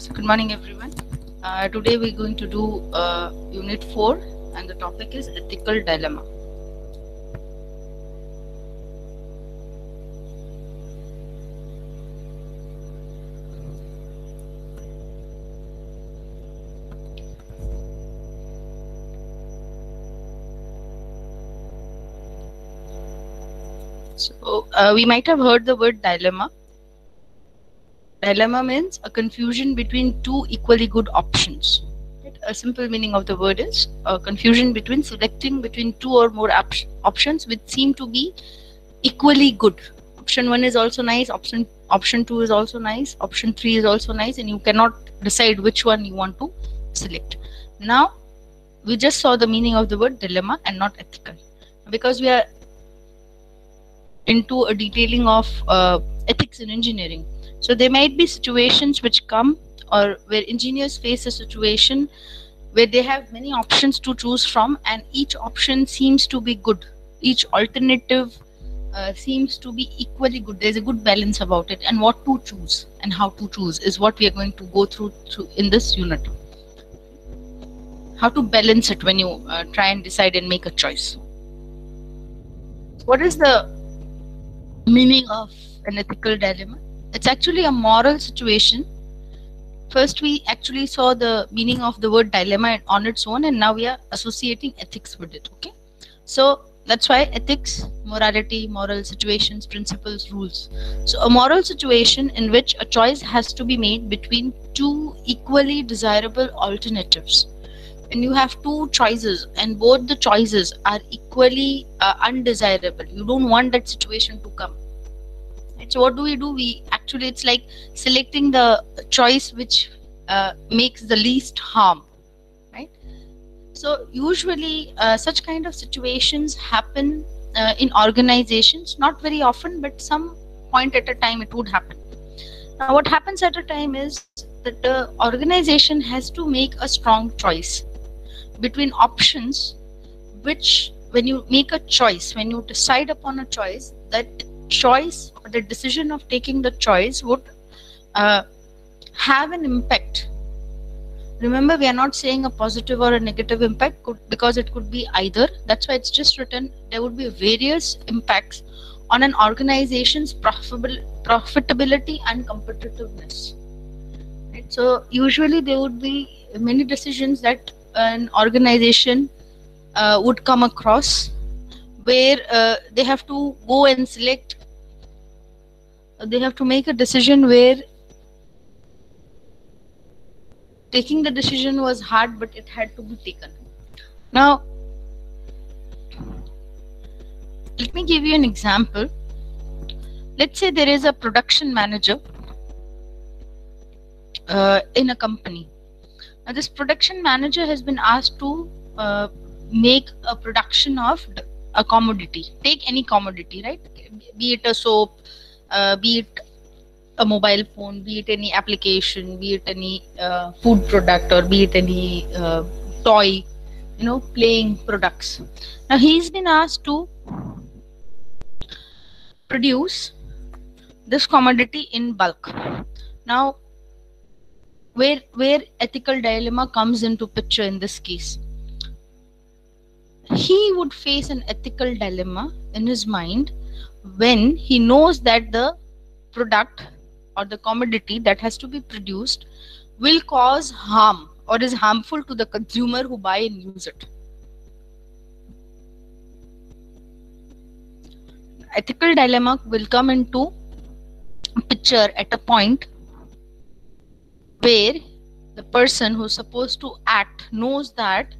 So good morning, everyone. Today we're going to do Unit 4, and the topic is ethical dilemma. So we might have heard the word dilemma. Dilemma means a confusion between two equally good options. Right? A simple meaning of the word is a confusion between selecting between two or more options which seem to be equally good. Option 1 is also nice, option 2 is also nice, option 3 is also nice, and you cannot decide which one you want to select. Now we just saw the meaning of the word dilemma and not ethical, because we are into a detailing of ethics in engineering. So there might be situations which come, or where engineers face a situation where they have many options to choose from, and each option seems to be good. Each alternative seems to be equally good. There's a good balance about it, and what to choose and how to choose is what we are going to go through in this unit. How to balance it when you try and decide and make a choice. What is the meaning of an ethical dilemma? It's actually a moral situation. First, we actually saw the meaning of the word dilemma on its own, and now we are associating ethics with it. Okay, so that's why ethics, morality, moral situations, principles, rules. So a moral situation in which a choice has to be made between two equally desirable alternatives. When you have two choices and both the choices are equally undesirable, you don't want that situation to come. Right? So what do? We actually, it's like selecting the choice which makes the least harm, right? So usually such kind of situations happen in organizations, not very often, but some point at a time it would happen. Now what happens at a time is that the organization has to make a strong choice between options, which when you make a choice, when you decide upon a choice, that choice or the decision of taking the choice would have an impact. Remember, we are not saying a positive or a negative impact, because it could be either. That's why it's just written there would be various impacts on an organization's profitability and competitiveness. Right? So usually there would be many decisions that an organization would come across, where they have to go and select, they have to make a decision where taking the decision was hard, but it had to be taken. Now, let me give you an example. Let's say there is a production manager in a company. Now, this production manager has been asked to make a production of a commodity. Take any commodity, right? Be it a soap, be it a mobile phone, be it any application, be it any food product, or be it any toy, playing products. Now he's been asked to produce this commodity in bulk. Now where ethical dilemma comes into picture in this case? He would face an ethical dilemma in his mind when he knows that the product or the commodity that has to be produced will cause harm or is harmful to the consumer who buy and use it. Ethical dilemma will come into picture at a point where the person who's supposed to act knows that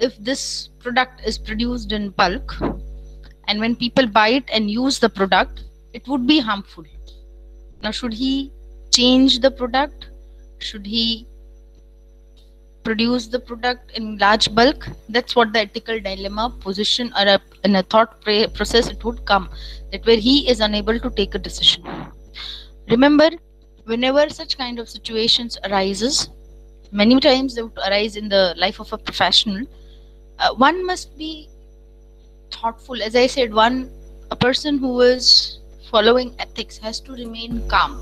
if this product is produced in bulk, and when people buy it and use the product, it would be harmful. Now, should he change the product? Should he produce the product in large bulk? That's what the ethical dilemma position, or in a thought process it would come, that where he is unable to take a decision. Remember, whenever such kind of situations arises, many times they would arise in the life of a professional, one must be thoughtful. As I said, a person who is following ethics has to remain calm.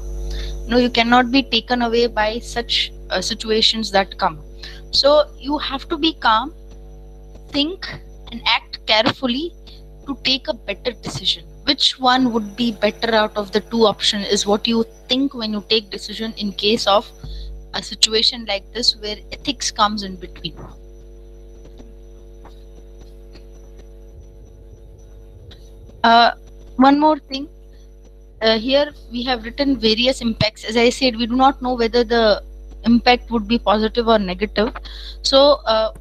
No, you cannot be taken away by such situations that come. So you have to be calm, think and act carefully to take a better decision. Which one would be better out of the two options is what you think when you take decision in case of a situation like this where ethics comes in between. One more thing, here we have written various impacts. As I said, we do not know whether the impact would be positive or negative. So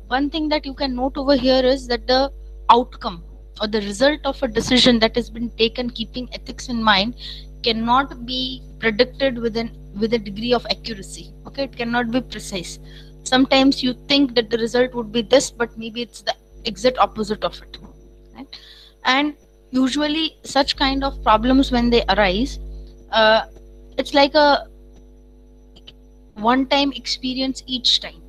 one thing that you can note over here is that the outcome or the result of a decision that has been taken keeping ethics in mind cannot be predicted with a degree of accuracy. Okay, it cannot be precise. Sometimes you think that the result would be this, but maybe it's the exact opposite of it, right? And usually such kind of problems, when they arise, it's like a one time experience each time.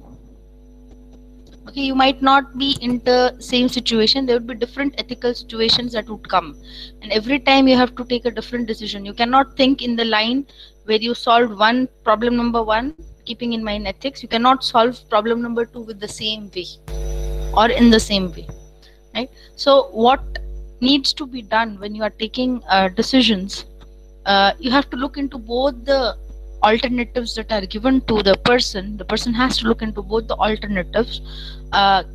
Okay, you might not be in the same situation, there would be different ethical situations that would come, and every time you have to take a different decision. You cannot think in the line where you solved one problem number one keeping in mind ethics. You cannot solve problem number two with the same way or in the same way, right? So what needs to be done when you are taking decisions, you have to look into both the alternatives that are given to the person. The person has to look into both the alternatives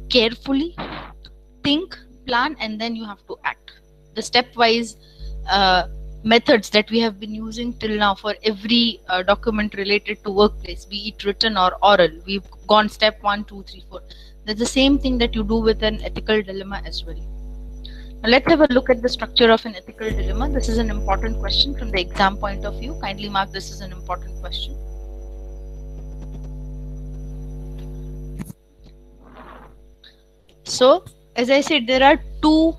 carefully, think, plan, and then you have to act. The stepwise methods that we have been using till now for every document related to workplace, be it written or oral, we've gone step 1, 2, 3, 4. That's the same thing that you do with an ethical dilemma as well. Now let's have a look at the structure of an ethical dilemma. This is an important question from the exam point of view. Kindly mark this as an important question. So, as I said, there are two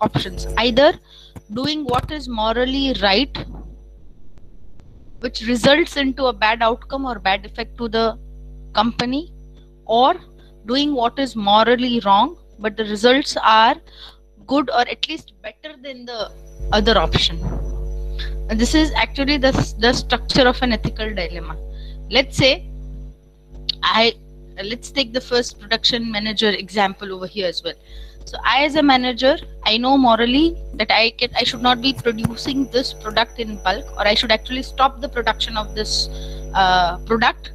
options. Either doing what is morally right, which results into a bad outcome or bad effect to the company, or doing what is morally wrong, but the results are good or at least better than the other option. And this is actually the structure of an ethical dilemma. Let's say let's take the first production manager example over here as well. So I, as a manager, I know morally that I should not be producing this product in bulk, or I should actually stop the production of this product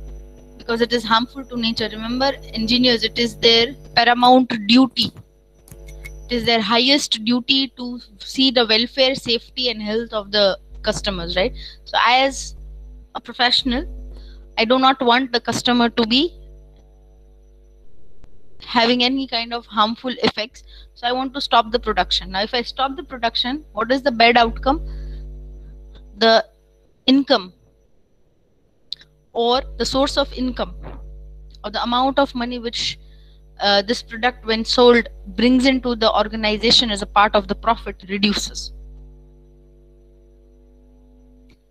because it is harmful to nature. Remember, engineers, it is their paramount duty. It is their highest duty to see the welfare, safety, and health of the customers, right? So I, as a professional, I do not want the customer to be having any kind of harmful effects. So I want to stop the production. Now, if I stop the production, what is the bad outcome? The income, or the source of income, or the amount of money which this product, when sold, brings into the organization as a part of the profit, reduces.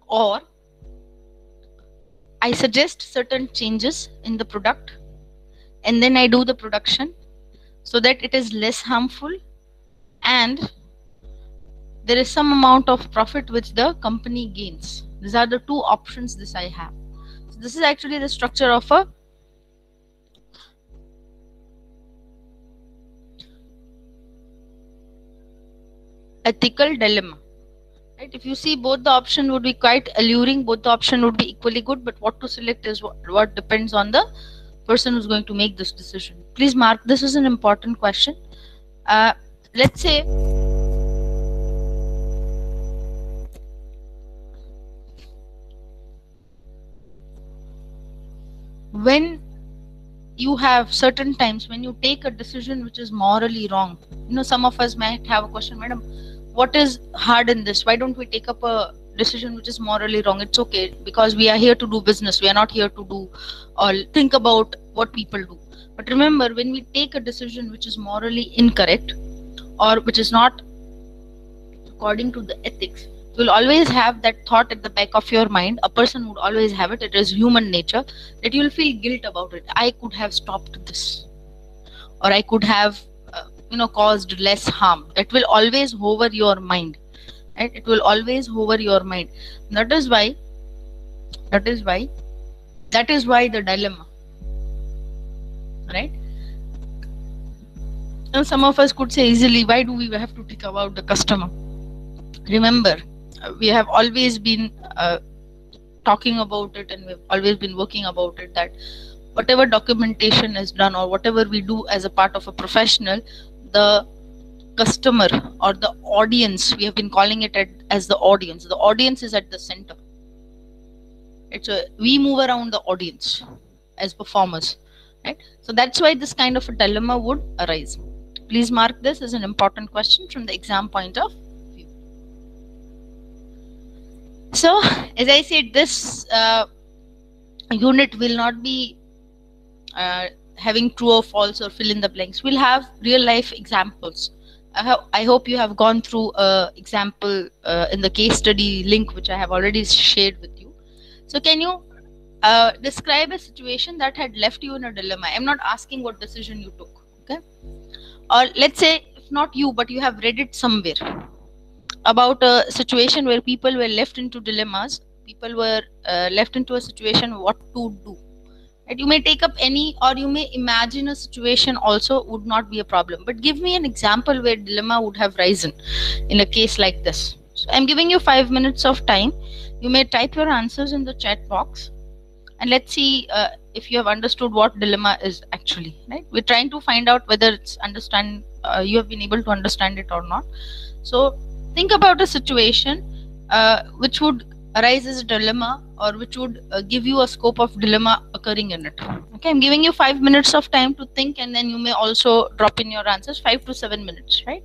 Or I suggest certain changes in the product, and then I do the production so that it is less harmful and there is some amount of profit which the company gains. These are the two options this I have. So this is actually the structure of a ethical dilemma, right? If you see, both the option would be quite alluring, both the option would be equally good, but what to select is what depends on the person who's going to make this decision. Please mark this is an important question. Let's say when you have certain times when you take a decision which is morally wrong, some of us might have a question, madam, what is hard in this? Why don't we take up a decision which is morally wrong? It's okay, because we are here to do business. We are not here to do or think about what people do. But remember, when we take a decision which is morally incorrect or which is not according to the ethics, you will always have that thought at the back of your mind. A person would always have it. It is human nature that you will feel guilt about it. I could have stopped this, or I could have caused less harm. That will always hover your mind, right? It will always hover your mind. That is why That is why the dilemma, right? Now some of us could say easily, why do we have to think about the customer? Remember, we have always been talking about it, and we've always been working about it, that whatever documentation is done or whatever we do as a part of a professional, the customer or the audience, we have been calling it as the audience. The audience is at the center. We move around the audience as performers, right? So that's why this kind of a dilemma would arise. Please mark this as an important question from the exam point of view. So, as I said, this unit will not be uh, having true or false or fill in the blanks. We'll have real life examples. I hope you have gone through example in the case study link which I have already shared with you. So can you describe a situation that had left you in a dilemma? I'm not asking what decision you took, okay? Or let's say, if not you, but you have read it somewhere about a situation where people were left into dilemmas. People were left into a situation what to do. Right? You may take up any, or you may imagine a situation also, would not be a problem. But give me an example where dilemma would have risen in a case like this. So I'm giving you 5 minutes of time. You may type your answers in the chat box, and let's see if you have understood what dilemma is actually. Right? We're trying to find out whether it's understand. You have been able to understand it or not. So think about a situation which would arise as a dilemma, or which would give you a scope of dilemma occurring in it. Okay, I'm giving you 5 minutes of time to think, and then you may also drop in your answers. 5 to 7 minutes, right?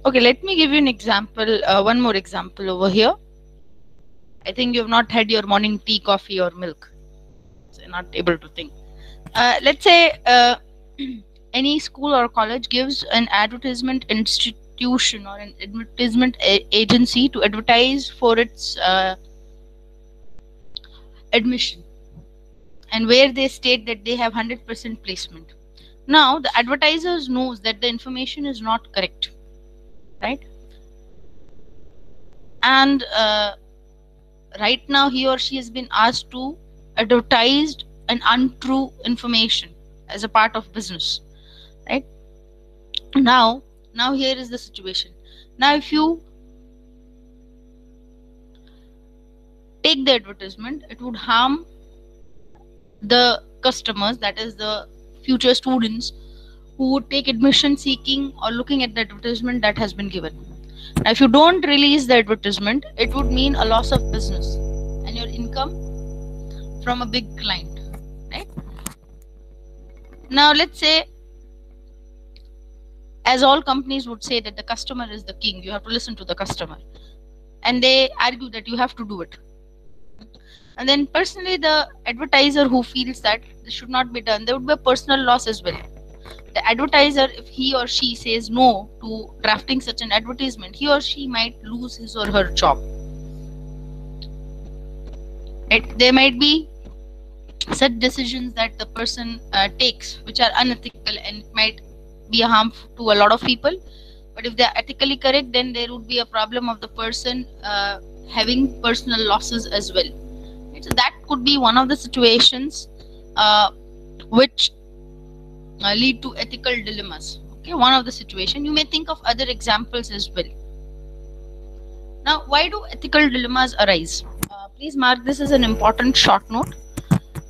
Okay, let me give you an example, one more example over here. I think you have not had your morning tea, coffee, or milk. So you're not able to think. Let's say any school or college gives an advertisement institution or an advertisement agency to advertise for its admission, and where they state that they have 100% placement. Now the advertisers knows that the information is not correct, right? And right now he or she has been asked to advertise an untrue information as a part of business, right? Now here is the situation. Now if you take the advertisement, it would harm the customers, that is the future students who would take admission seeking or looking at the advertisement that has been given. Now if you don't release the advertisement, it would mean a loss of business and your income from a big client, right? Now let's say, as all companies would say, that the customer is the king, you have to listen to the customer, and they argue that you have to do it. And then personally the advertiser who feels that this should not be done, there would be a personal loss as well. The advertiser, if he or she says no to drafting such an advertisement, he or she might lose his or her job, right? There might be such decisions that the person takes which are unethical, and it might be a harm to a lot of people. But if they are ethically correct, then there would be a problem of the person having personal losses as well. So that could be one of the situations which lead to ethical dilemmas. Okay, one of the situation. You may think of other examples as well. Now, why do ethical dilemmas arise? Please mark this as an important short note.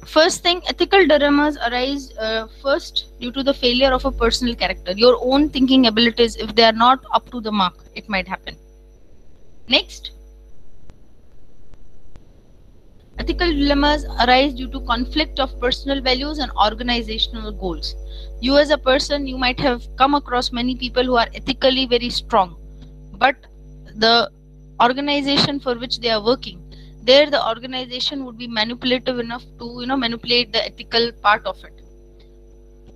First thing, ethical dilemmas arise first due to the failure of a personal character. Your own thinking abilities, if they are not up to the mark, it might happen. Next, ethical dilemmas arise due to conflict of personal values and organizational goals. You as a person, you might have come across many people who are ethically very strong, but the organization for which they are working, there the organization would be manipulative enough to manipulate the ethical part of it.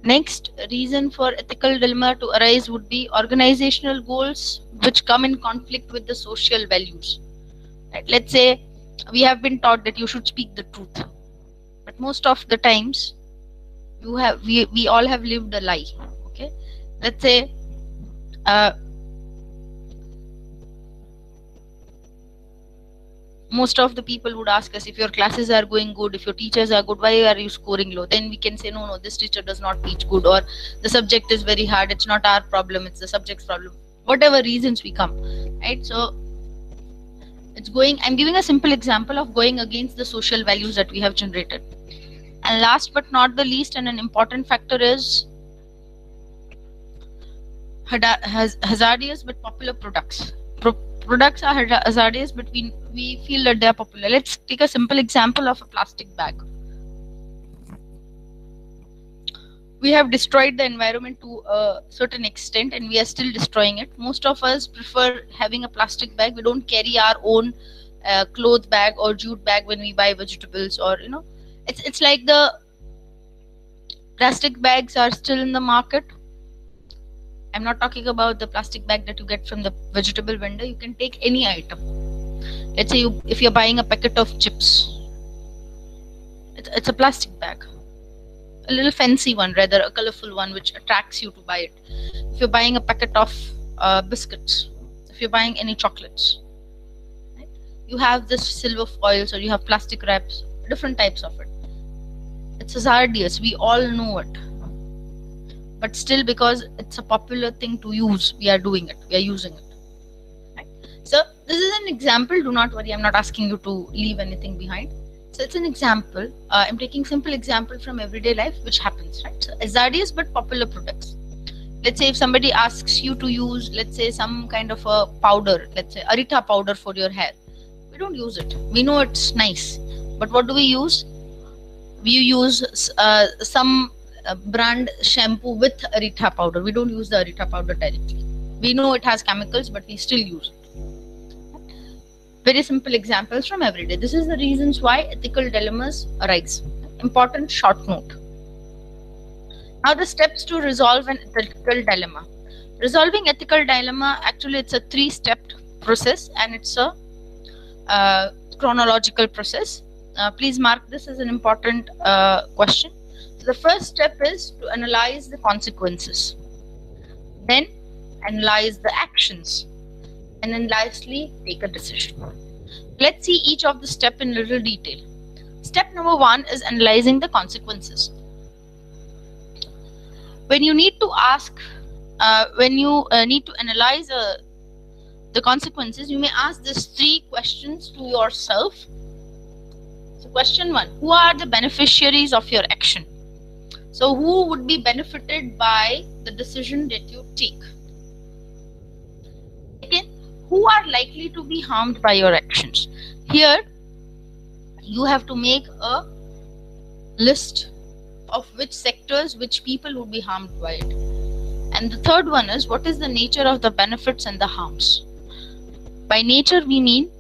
Next reason for ethical dilemma to arise would be organizational goals which come in conflict with the social values, right? Let's say we have been taught that you should speak the truth, but most of the times we all have lived a lie. Okay, let's say most of the people would ask us, if your classes are going good, if your teachers are good, why are you scoring low? Then we can say, no, this teacher does not teach good, or the subject is very hard, it's not our problem, it's the subject's problem, whatever reasons we come, right? So I'm giving a simple example of going against the social values that we have generated. And last but not the least, and an important factor is hazardous but popular products. Products are hazardous, but we feel that they are popular. Let's take a simple example of a plastic bag. We have destroyed the environment to a certain extent, and we are still destroying it. Most of us prefer having a plastic bag. We don't carry our own cloth bag or jute bag when we buy vegetables, or it's like the plastic bags are still in the market. I'm not talking about the plastic bag that you get from the vegetable vendor. You can take any item. Let's say if you're buying a packet of chips, it's a plastic bag, a little fancy one, rather a colorful one which attracts you to buy it. If you're buying a packet of biscuits, if you're buying any chocolates, right, you have this silver foils, or you have plastic wraps, different types of it. It's hazardous, we all know it, but still, because it's a popular thing to use, we are doing it, we are using it, right? So this is an example. Do not worry, I'm not asking you to leave anything behind. So it's an example. I'm taking simple example from everyday life which happens, right? So hazardous but popular products. Let's say if somebody asks you to use, let's say, some kind of a powder, let's say Arita powder for your hair, we don't use it. We know it's nice, but what do we use? We use some brand shampoo with Arita powder. We don't use the Arita powder directly. We know it has chemicals, but we still use it. Very simple examples from every day. This is the reasons why ethical dilemmas arise. Important short note. Now the steps to resolve an ethical dilemma. Resolving ethical dilemma, actually it's a 3-step process, and it's a chronological process. Please mark this as an important question. So the first step is to analyze the consequences, then analyze the actions, and then lastly take a decision. Let's see each of the step in little detail. Step number 1 is analyzing the consequences. When you need to ask, need to analyze the consequences, you may ask these 3 questions to yourself. So question 1, who are the beneficiaries of your action? So who would be benefited by the decision that you take? Second, who are likely to be harmed by your actions? Here you have to make a list of which sectors, which people would be harmed by it. And the third one is, what is the nature of the benefits and the harms? By nature we mean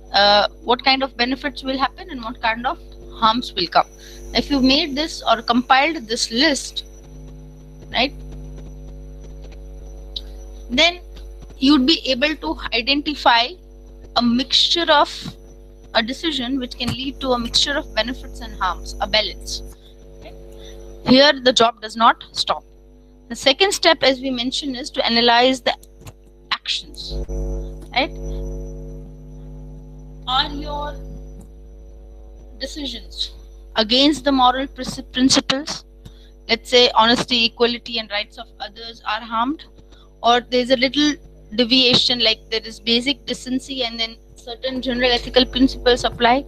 what kind of benefits will happen and what kind of harms will come. If you made this or compiled this list, right, then you'd be able to identify a mixture of a decision which can lead to a mixture of benefits and harms, a balance. Okay? Here the job does not stop. The second step, as we mentioned, is to analyze the actions. Right? Are your decisions against the moral principles? Let's say honesty, equality, and rights of others are harmed, or there's a little deviation, like there is basic decency and then certain general ethical principles apply.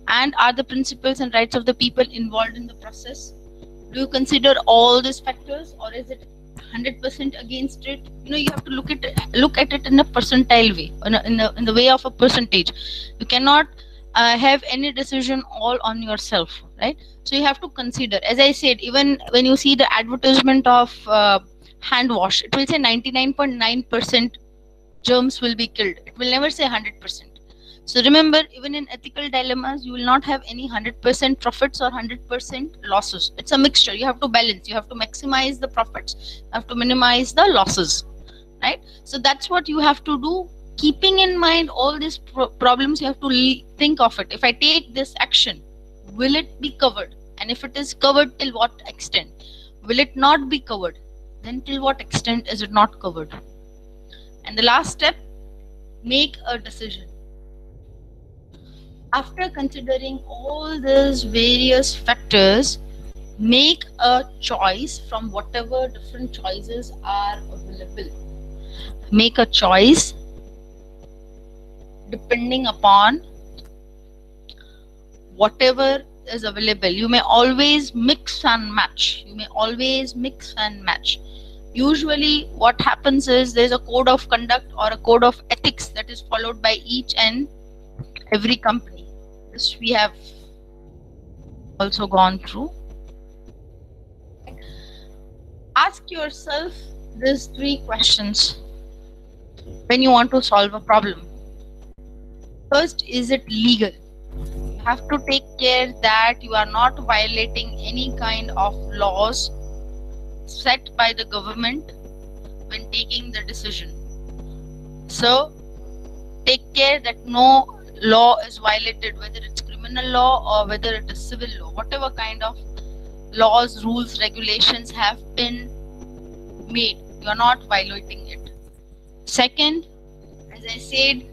And are the principles and rights of the people involved in the process? Do you consider all these factors, or is it 100% against it? You have to look at it in a percentile way, in the way of a percentage. You cannot have any decision all on yourself, right? So you have to consider, as I said, even when you see the advertisement of hand wash, it will say 99.9% germs will be killed. It will never say 100%. So remember, even in ethical dilemmas, you will not have any 100% profits or 100% losses. It's a mixture. You have to balance. You have to maximize the profits. You have to minimize the losses, right? So that's what you have to do. Keeping in mind all these problems, you have to think of it. If I take this action, will it be covered? And if it is covered, till what extent? Will it not be covered? Then till what extent is it not covered? And the last step, make a decision. After considering all these various factors, make a choice from whatever different choices are available. Make a choice depending upon whatever is available. You may always mix and match. Usually what happens is there's a code of conduct or a code of ethics that is followed by each and every company. This we have also gone through. Ask yourself these 3 questions when you want to solve a problem. First, is it legal? You have to take care that you are not violating any kind of laws set by the government when taking the decision. So take care that no law is violated, whether it's criminal law or whether it is civil law. Whatever kind of laws, rules, regulations have been made, you are not violating it. Second, as I said,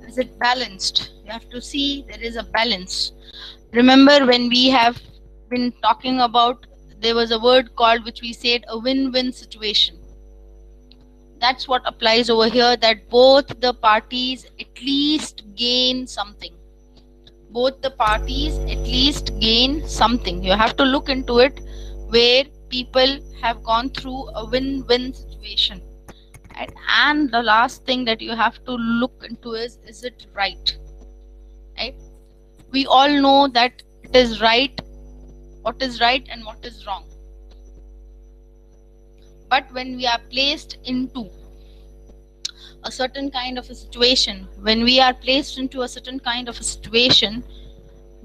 is it balanced? You have to see there is a balance. Remember, when we have been talking about, there was a word called, which we said, a win-win situation. That's what applies over here, that both the parties at least gain something. Both the parties at least gain something. You have to look into it where people have gone through a win-win situation. Right? And the last thing that you have to look into is it right? Right? We all know that it is right, what is right and what is wrong. But when we are placed into a certain kind of a situation, when we are placed into a certain kind of a situation,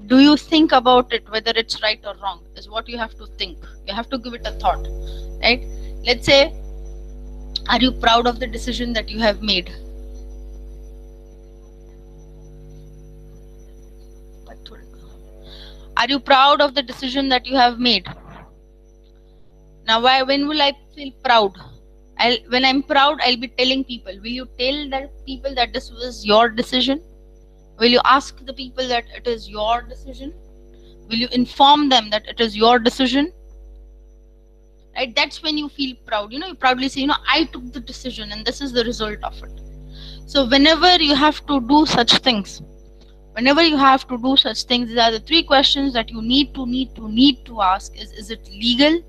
do you think about it whether it's right or wrong? Is what you have to think. You have to give it a thought, right? Let's say, are you proud of the decision that you have made? Are you proud of the decision that you have made? Now, when will I feel proud? When I'm proud, I'll be telling people. Will you tell that people that this was your decision? Will you ask the people that it is your decision? Will you inform them that it is your decision? Right? That's when you feel proud. You proudly say, I took the decision and this is the result of it. So whenever you have to do such things, these are the three questions that you need to ask: is it legal?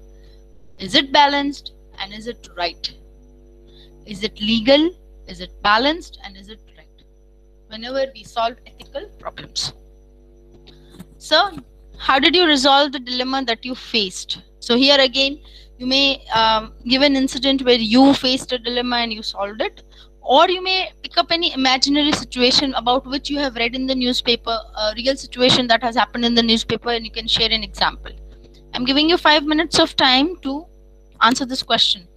Is it balanced? And is it right? Is it legal? Is it balanced? And is it right? Whenever we solve ethical problems. So, how did you resolve the dilemma that you faced? So, here again, you may give an incident where you faced a dilemma and you solved it, or you may pick up any imaginary situation about which you have read in the newspaper, a real situation that has happened in the newspaper, and you can share an example. I'm giving you 5 minutes of time to answer this question.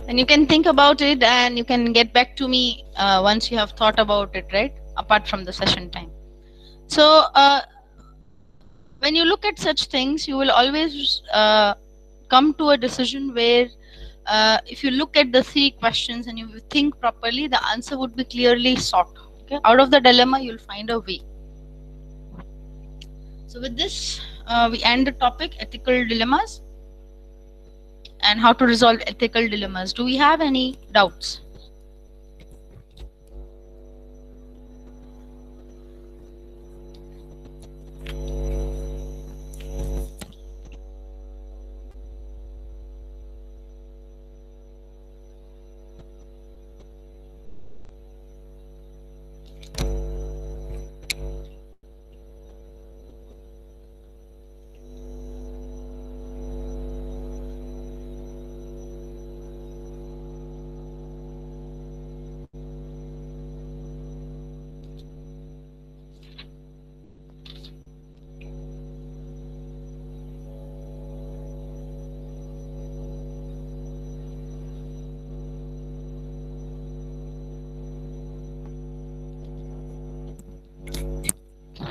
And you can think about it and you can get back to me once you have thought about it, right? Apart from the session time. So, when you look at such things, you will always come to a decision where if you look at the three questions and you think properly, the answer would be clearly sought. Okay? Out of the dilemma, you'll find a way. So, with this, we end the topic ethical dilemmas and how to resolve ethical dilemmas. Do we have any doubts?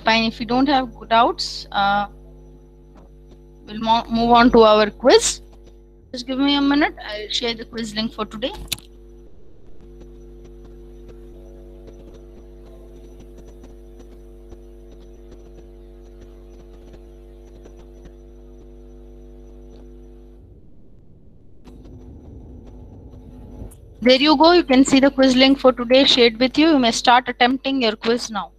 Fine. If you don't have doubts, we'll move on to our quiz. Just give me a minute. I'll share the quiz link for today. There you go. You can see the quiz link for today shared with you. You may start attempting your quiz now.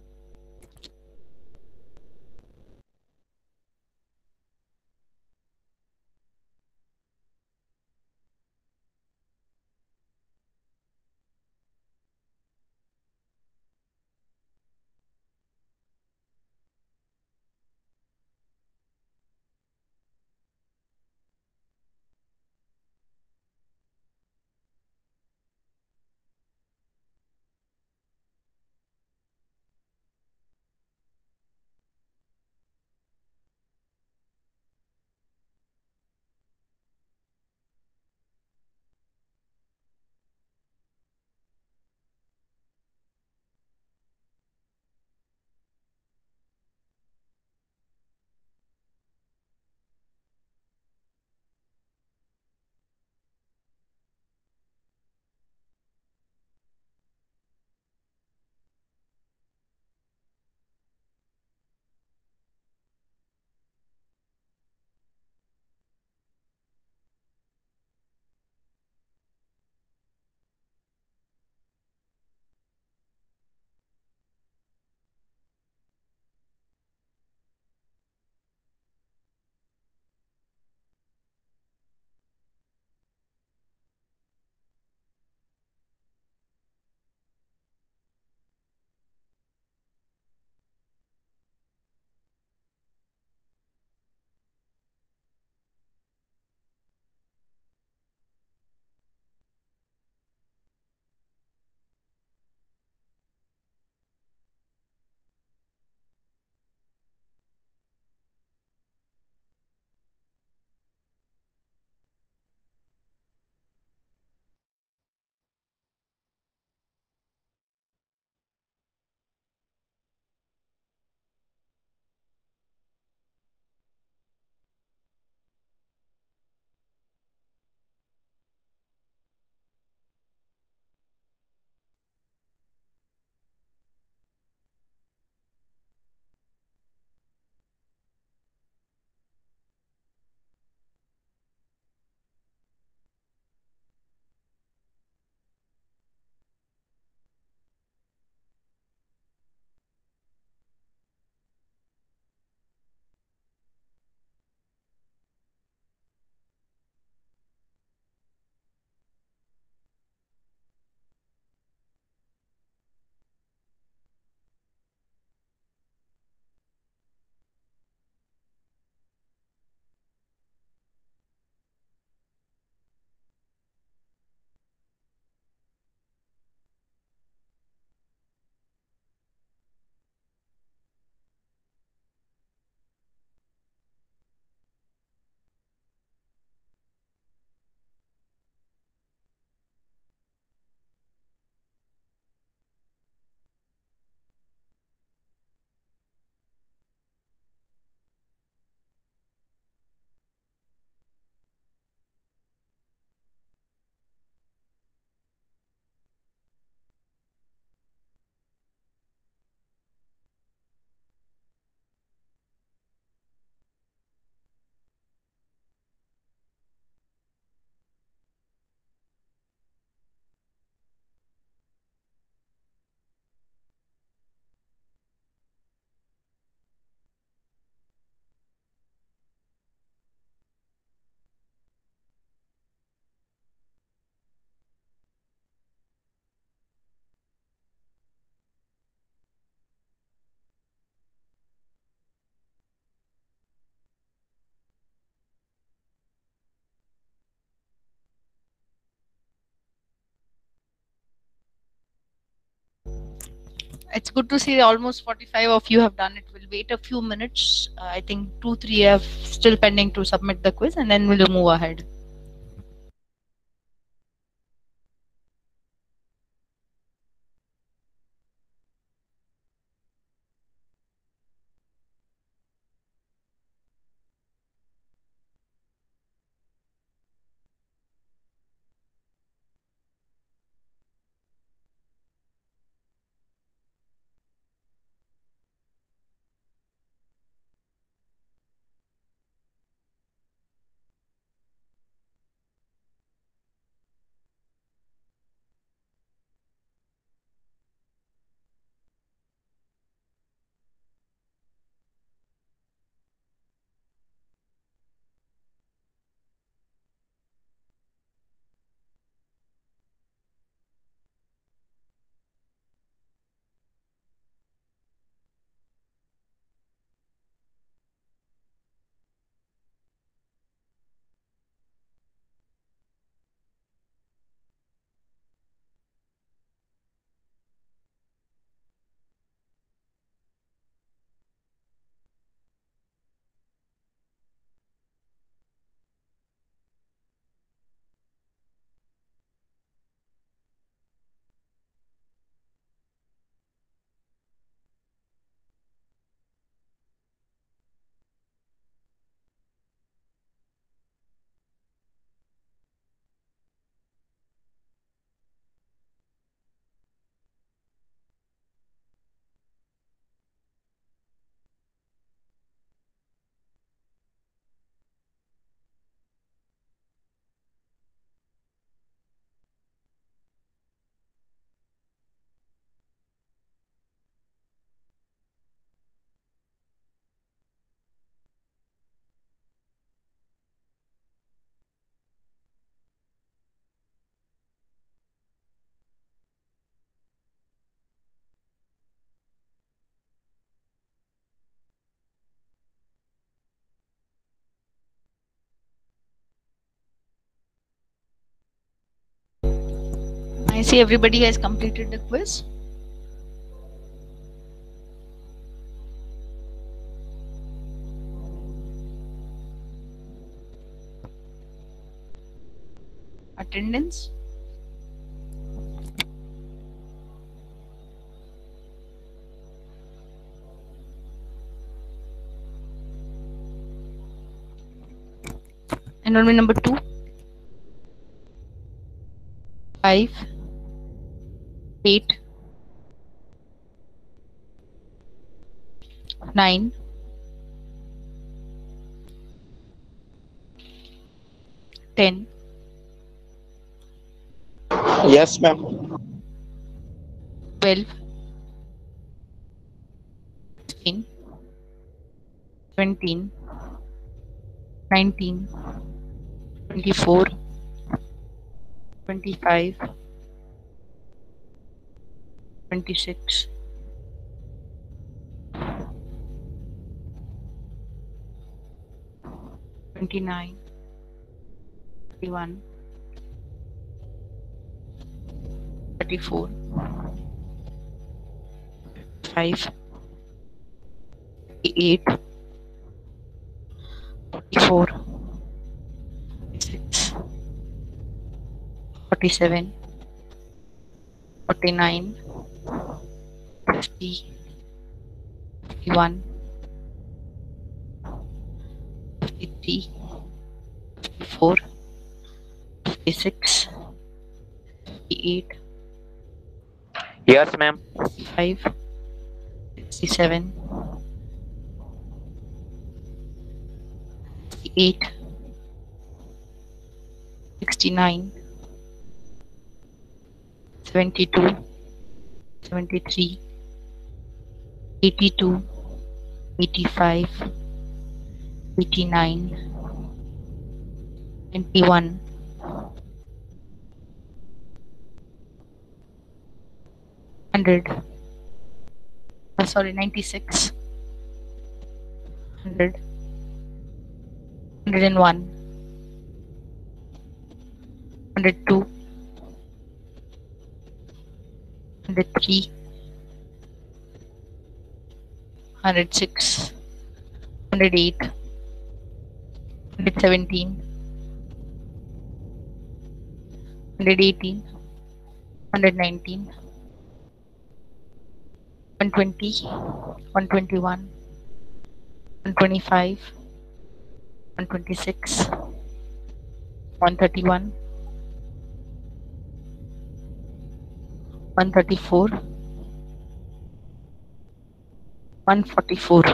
It's good to see almost 45 of you have done it. We'll wait a few minutes. I think 2, 3 have still pending to submit the quiz, and then we'll move ahead. I see everybody has completed the quiz. Attendance. Enrollment number 2, 5, 8, 9, 10, Yes, ma'am. 12, 16, 17, 19, 24, 25, 26, 29, 31, 34, 5, 8, 44, 46, 47, 49, 50, 51, 53, 54, 56, 58, Yes, ma'am. 65, 67, 68, 69, 72, 73, 82, 85, 89, 91, 100, sorry, 96, 100, 101, 102, 103, 106, 108, 117, 118, 119, 120, 121, 125, 126, 131, 134, 144.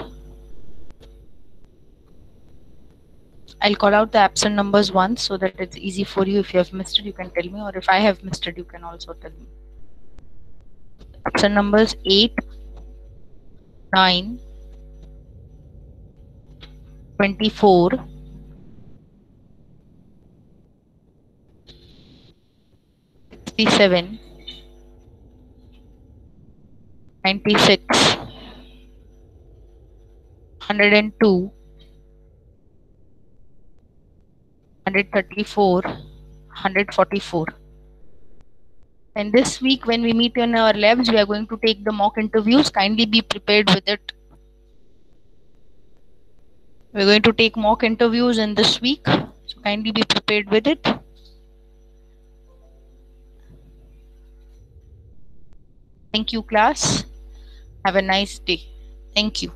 I'll call out the absent numbers once so that it's easy for you. If you have missed it, you can tell me, or if I have missed it, you can also tell me. Absent numbers 8, 9, 24, 67, 96, 102, 134, 144. And this week, when we meet in our labs, we are going to take the mock interviews. Kindly be prepared with it. We're going to take mock interviews in this week, so kindly be prepared with it. Thank you, class. Have a nice day. Thank you.